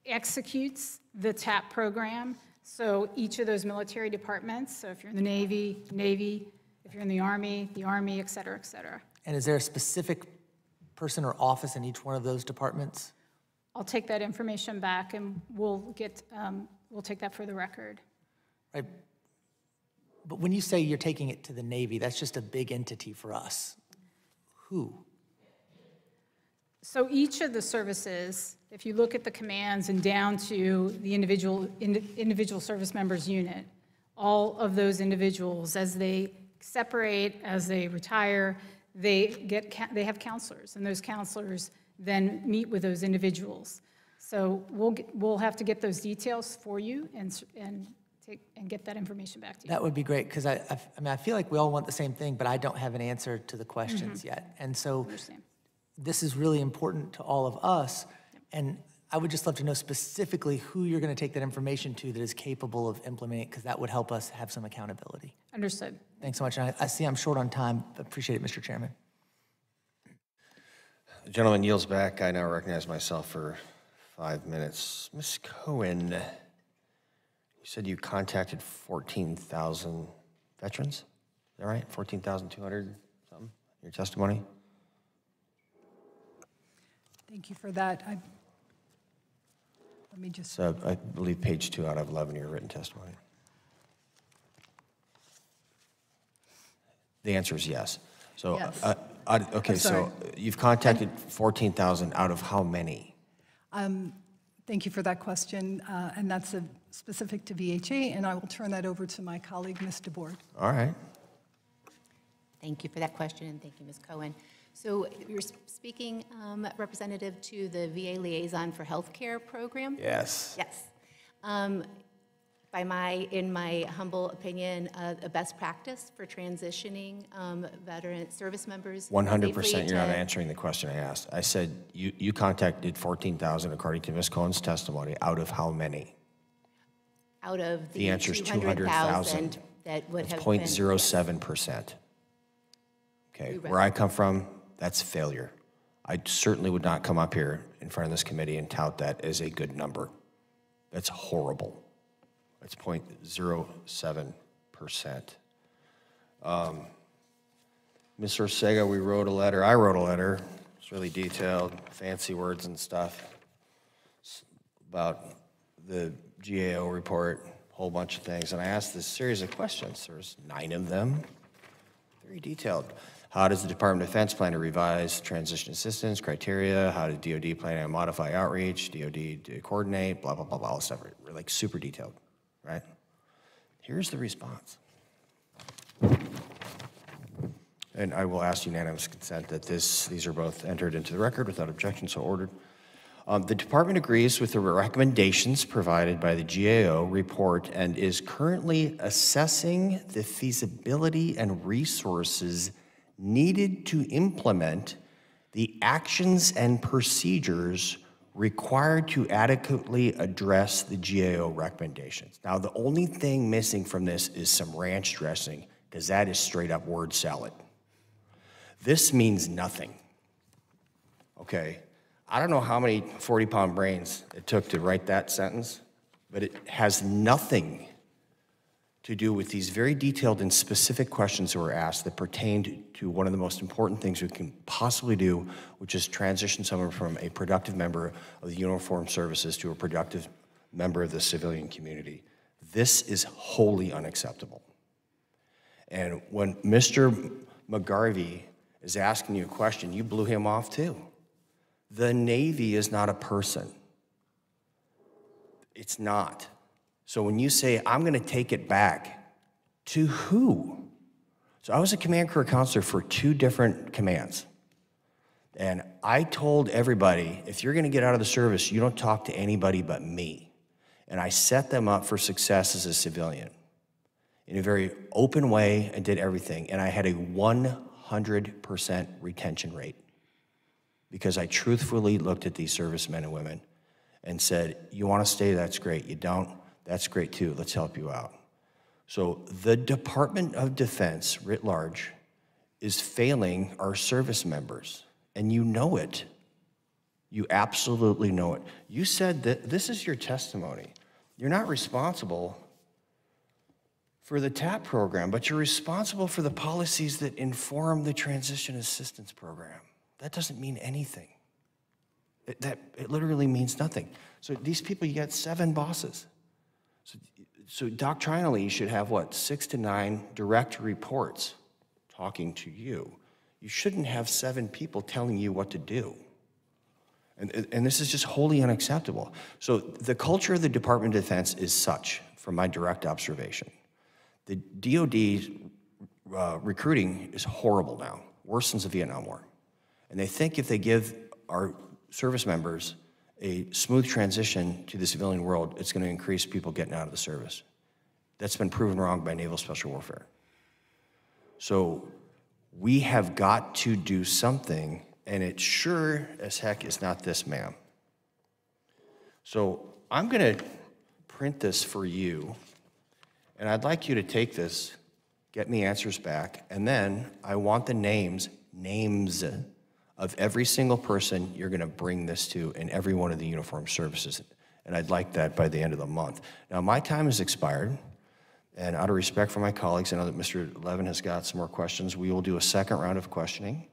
executes the TAP program. So each of those military departments, so if you're in the Navy, if you're in the Army, et cetera, et cetera. And is there a specific person or office in each one of those departments? I'll take that information back, and we'll take that for the record. Right. But when you say you're taking it to the Navy, that's just a big entity for us. Who? So each of the services, if you look at the commands and down to the individual service members unit, all of those individuals, as they separate, as they retire, they have counselors, and those counselors then meet with those individuals. So we'll have to get those details for you and get that information back to you. That would be great, because I mean, I feel like we all want the same thing, but I don't have an answer to the questions yet. And so this is really important to all of us. And I would just love to know specifically who you're going to take that information to that is capable of implementing it, because that would help us have some accountability. Understood. Thanks so much. And I see I'm short on time. Appreciate it, Mr. Chairman. The gentleman yields back. I now recognize myself for 5 minutes. Ms. Cohen, you said you contacted 14,000 veterans? Is that right? 14,200 something? Your testimony? Thank you for that. Let me just. So I believe page 2 out of 11 of your written testimony. The answer is yes. So, Yes. Okay, so you've contacted 14,000 out of how many? Thank you for that question, and that's specific to VHA, and I will turn that over to my colleague, Ms. Debord. All right. Thank you for that question, and thank you, Ms. Cohen. So you're speaking, Representative, to the VA Liaison for Healthcare program? Yes. Yes. In my humble opinion, a best practice for transitioning veteran service members. 100% you're not answering the question I asked. I said you contacted 14,000 according to Ms. Cohen's testimony. Out of how many? Out of The answer is 200,000. That would That's have been. 0.07%. Okay, where I come from, that's failure. I certainly would not come up here in front of this committee and tout that as a good number. That's horrible. It's 0.07%. Ms. Orsega, I wrote a letter, it's really detailed, fancy words and stuff, about the GAO report, a whole bunch of things, and I asked this series of questions. There's 9 of them, very detailed. How does the Department of Defense plan to revise transition assistance criteria? How does DOD plan to modify outreach? DOD to coordinate, blah, blah, blah, all this stuff, like super detailed, right? Here's the response. And I will ask unanimous consent that these are both entered into the record without objection, so ordered. The department agrees with the recommendations provided by the GAO report and is currently assessing the feasibility and resources needed to implement the actions and procedures required to adequately address the GAO recommendations. Now, the only thing missing from this is some ranch dressing, because that is straight up word salad. This means nothing, okay? I don't know how many 40-pound brains it took to write that sentence, but it has nothing to do with these very detailed and specific questions that were asked that pertained to one of the most important things we can possibly do, which is transition someone from a productive member of the uniformed services to a productive member of the civilian community. This is wholly unacceptable. And when Mr. McGarvey is asking you a question, you blew him off too. The Navy is not a person. It's not. So when you say, I'm going to take it back, to who? So I was a command career counselor for 2 different commands. And I told everybody, if you're going to get out of the service, you don't talk to anybody but me. And I set them up for success as a civilian in a very open way and did everything. And I had a 100% retention rate because I truthfully looked at these servicemen and women and said, you want to stay, that's great. You don't, that's great too. Let's help you out. So the Department of Defense, writ large, is failing our service members, and you know it. You absolutely know it. You said that this is your testimony. You're not responsible for the TAP program, but you're responsible for the policies that inform the Transition Assistance Program. That doesn't mean anything. It literally means nothing. So these people, you got 7 bosses. So doctrinally, you should have, what, 6 to 9 direct reports talking to you. You shouldn't have 7 people telling you what to do. And this is just wholly unacceptable. So the culture of the Department of Defense is such, from my direct observation. The DOD's recruiting is horrible now, worse since the Vietnam War. And they think if they give our service members a smooth transition to the civilian world, it's going to increase people getting out of the service. That's been proven wrong by naval special warfare. So we have got to do something, and it sure as heck is not this, ma'am. So I'm going to print this for you, and I'd like you to take this, get me answers back, and then I want the names of every single person you're going to bring this to in every one of the uniformed services. And I'd like that by the end of the month. Now, my time has expired, and out of respect for my colleagues, I know that Mr. Levin has got some more questions. We will do a second round of questioning.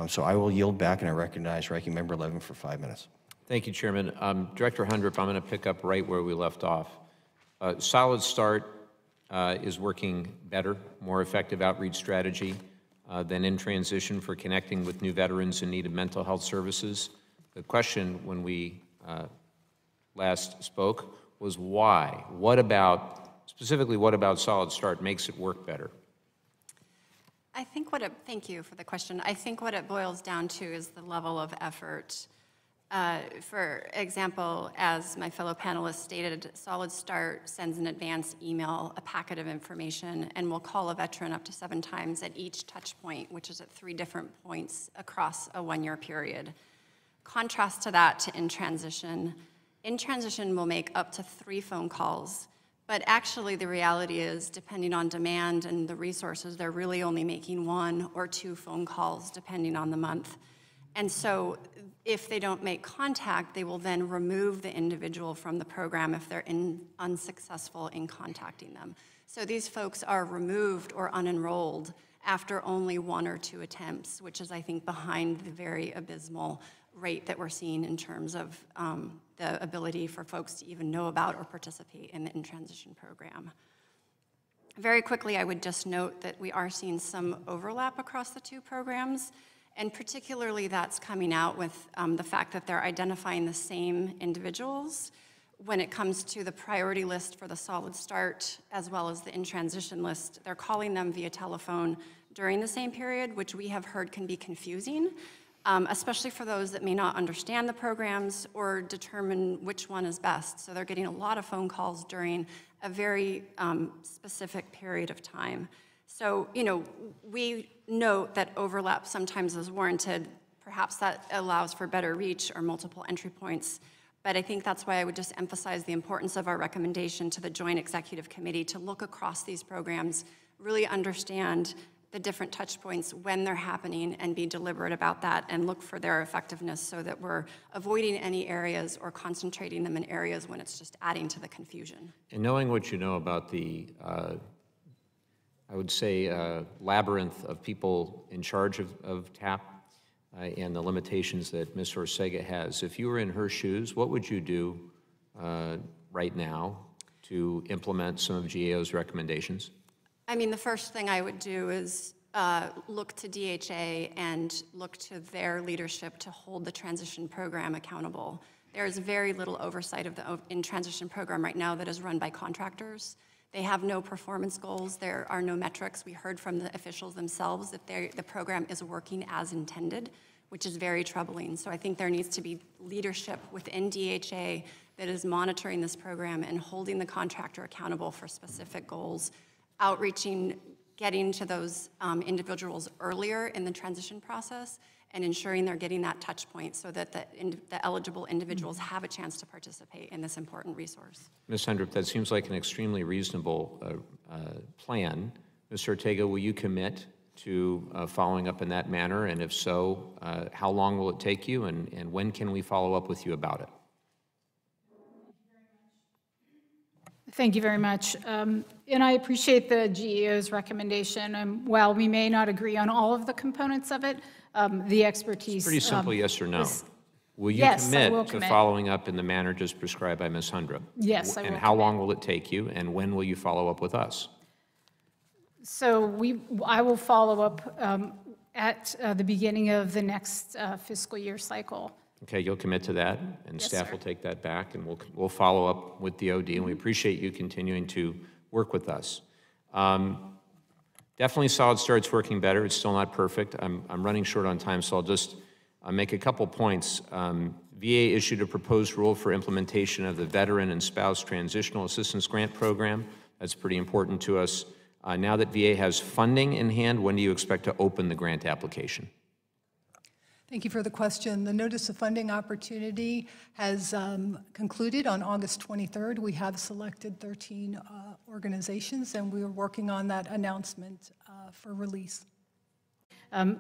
So I will yield back, and I recognize Ranking Member Levin for 5 minutes. Thank you, Chairman. Director Hundrup, I'm going to pick up right where we left off. Solid Start is working better, more effective outreach strategy than in transition for connecting with new veterans in need of mental health services. The question when we last spoke was why? Specifically, what about Solid Start makes it work better? Thank you for the question. I think what it boils down to is the level of effort. For example, as my fellow panelists stated, Solid Start sends an advance email, a packet of information, and will call a veteran up to 7 times at each touch point, which is at 3 different points across a 1-year period. Contrast to that to In Transition will make up to 3 phone calls, but actually the reality is, depending on demand and the resources, they're really only making 1 or 2 phone calls, depending on the month. And so if they don't make contact, they will then remove the individual from the program if they're unsuccessful in contacting them. So these folks are removed or unenrolled after only 1 or 2 attempts, which is, I think, behind the very abysmal rate that we're seeing in terms of the ability for folks to even know about or participate in the In Transition program. Very quickly, I would just note that we are seeing some overlap across the 2 programs. And particularly that's coming out with the fact that they're identifying the same individuals when it comes to the priority list for the Solid Start as well as the In Transition list. They're calling them via telephone during the same period, which we have heard can be confusing, especially for those that may not understand the programs or determine which one is best. So they're getting a lot of phone calls during a very specific period of time. So, we note that overlap sometimes is warranted. Perhaps that allows for better reach or multiple entry points. But I think that's why I would just emphasize the importance of our recommendation to the Joint Executive Committee to look across these programs, really understand the different touch points when they're happening and be deliberate about that and look for their effectiveness so that we're avoiding any areas or concentrating them in areas when it's just adding to the confusion. And knowing what you know about the I would say, labyrinth of people in charge of TAP and the limitations that Ms. Orsega has. If you were in her shoes, what would you do right now to implement some of GAO's recommendations? I mean, the first thing I would do is look to DHA and look to their leadership to hold the transition program accountable. There is very little oversight of the in-transition program right now that is run by contractors. They have no performance goals. There are no metrics. We heard from the officials themselves that the program is working as intended, which is very troubling. So I think there needs to be leadership within DHA that is monitoring this program and holding the contractor accountable for specific goals, outreaching, getting to those individuals earlier in the transition process, and ensuring they're getting that touch point so that the eligible individuals have a chance to participate in this important resource. Ms. Hundrup, that seems like an extremely reasonable plan. Ms. Ortega, will you commit to following up in that manner? And if so, how long will it take you, and when can we follow up with you about it? Thank you very much. And I appreciate the GEO's recommendation. While we may not agree on all of the components of it, the expertise. It's pretty simple, yes or no. Will you Yes, I commit will to commit. following up in the manner just prescribed by Ms. Hundrup? Yes, I will And how commit. long will it take you, and when will you follow up with us? So I will follow up at the beginning of the next fiscal year cycle. Okay, you'll commit to that, and Yes, staff sir. will take that back, and we'll follow up with the OD, and we appreciate you continuing to work with us. Definitely Solid Start's working better. It's still not perfect. I'm running short on time, so I'll just make a couple points. VA issued a proposed rule for implementation of the Veteran and Spouse Transitional Assistance Grant Program. That's pretty important to us. Now that VA has funding in hand, when do you expect to open the grant application? Thank you for the question. The notice of funding opportunity has concluded on August 23rd. We have selected 13 organizations, and we are working on that announcement for release.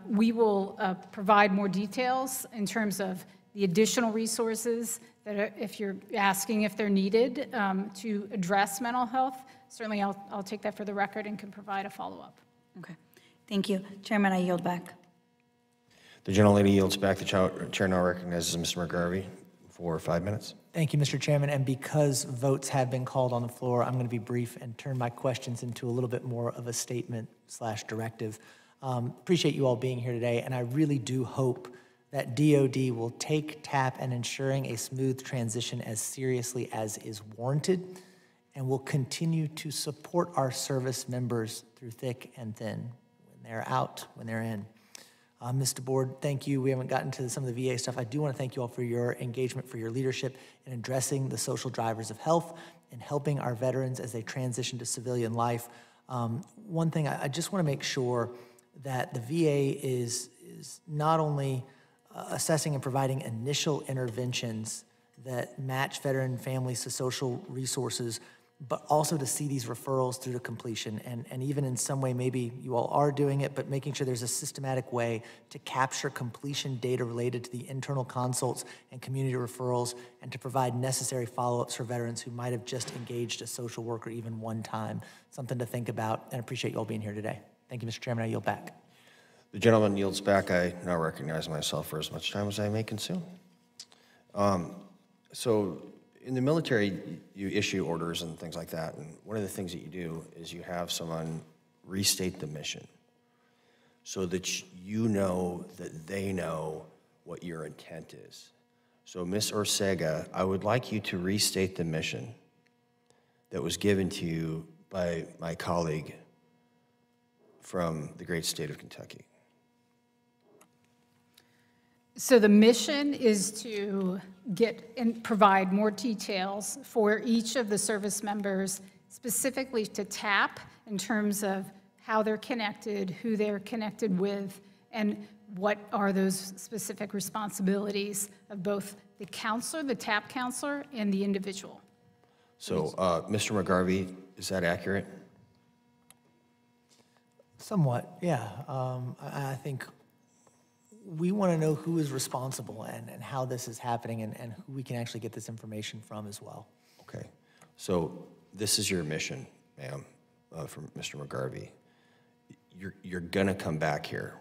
We will provide more details in terms of the additional resources that if you're asking if they're needed to address mental health. Certainly, I'll take that for the record and can provide a follow-up. Okay, thank you. Chairman, I yield back. The gentlelady yields back. The chair now recognizes Mr. McGarvey for 5 minutes. Thank you, Mr. Chairman. And because votes have been called on the floor, I'm going to be brief and turn my questions into a little bit more of a statement/directive. Appreciate you all being here today, and I really do hope that DOD will take TAP and ensuring a smooth transition as seriously as is warranted, and will continue to support our service members through thick and thin, when they're out, when they're in. Ms. Debord, thank you. We haven't gotten to some of the VA stuff. I do want to thank you all for your engagement, for your leadership in addressing the social drivers of health and helping our veterans as they transition to civilian life. One thing, I just want to make sure that the VA is not only assessing and providing initial interventions that match veteran families to social resources, but also to see these referrals through to completion. And even in some way, maybe you all are doing it, but making sure there's a systematic way to capture completion data related to the internal consults and community referrals, and to provide necessary follow-ups for veterans who might have just engaged a social worker even one time. Something to think about, and appreciate you all being here today. Thank you, Mr. Chairman. I yield back. The gentleman yields back. I now recognize myself for as much time as I may consume. So in the military, you issue orders and things like that, and one of the things that you do is you have someone restate the mission so that you know that they know what your intent is. So Ms. Orsega, I would like you to restate the mission that was given to you by my colleague from the great state of Kentucky. So the mission is to get and provide more details for each of the service members, specifically to TAP in terms of how they're connected, who they're connected with, and what are those specific responsibilities of both the counselor, the TAP counselor, and the individual. So, Mr. McGarvey, is that accurate? Somewhat, yeah. I think we want to know who is responsible and how this is happening, and who we can actually get this information from as well. Okay. So this is your mission, ma'am, from Mr. McGarvey. You're going to come back here,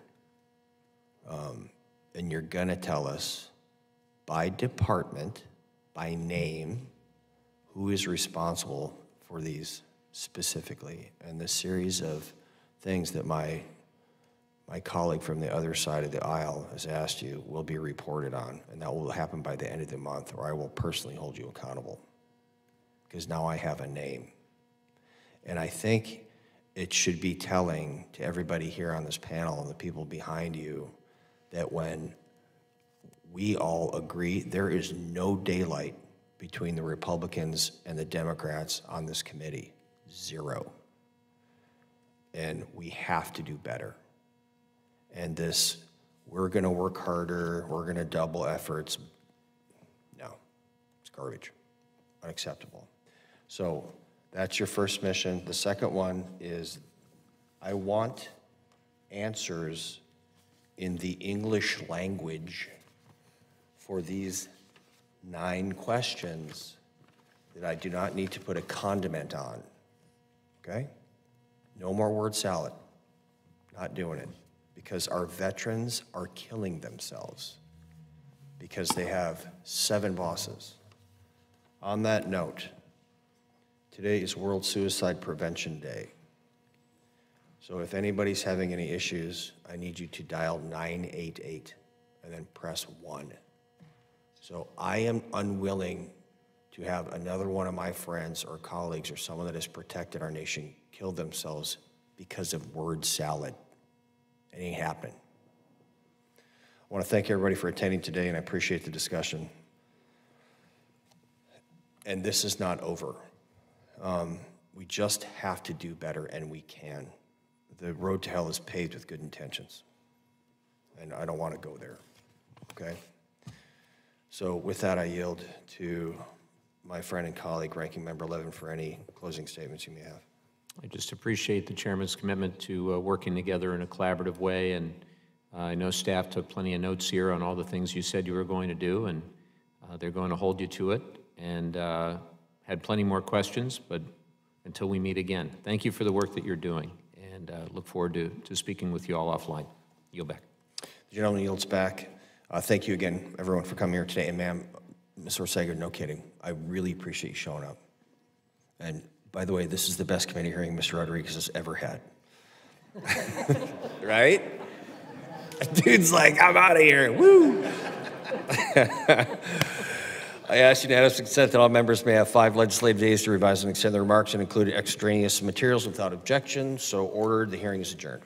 and you're going to tell us by department, by name, who is responsible for these specifically, and the series of things that my my colleague from the other side of the aisle has asked you will be reported on, and that will happen by the end of the month, or I will personally hold you accountable, because now I have a name. And I think it should be telling to everybody here on this panel and the people behind you that when we all agree there is no daylight between the Republicans and the Democrats on this committee, zero. And we have to do better. And this, we're gonna work harder, we're gonna double efforts, no, it's garbage, unacceptable. So that's your first mission. The second one is I want answers in the English language for these 9 questions that I do not need to put a condiment on, okay? No more word salad, not doing it, because our veterans are killing themselves because they have 7 bosses. On that note, today is World Suicide Prevention Day. So if anybody's having any issues, I need you to dial 988 and then press 1. So I am unwilling to have another one of my friends or colleagues or someone that has protected our nation kill themselves because of word salad. It ain't happening. I want to thank everybody for attending today, and I appreciate the discussion. And this is not over. We just have to do better, and we can. The road to hell is paved with good intentions, and I don't want to go there, okay? So with that, I yield to my friend and colleague, Ranking Member 11, for any closing statements you may have. I just appreciate the chairman's commitment to working together in a collaborative way, and I know staff took plenty of notes here on all the things you said you were going to do, and they're going to hold you to it, and had plenty more questions, but until we meet again, thank you for the work that you're doing, and look forward to speaking with you all offline. Yield back. The gentleman yields back. Thank you again, everyone, for coming here today. And ma'am, Ms. Orsega, no kidding. I really appreciate you showing up. And by the way, this is the best committee hearing Mr. Rodriguez has ever had. Right? Dude's like, I'm out of here. Woo! I ask unanimous consent that all members may have 5 legislative days to revise and extend their remarks and include extraneous materials without objection. So ordered. The hearing is adjourned.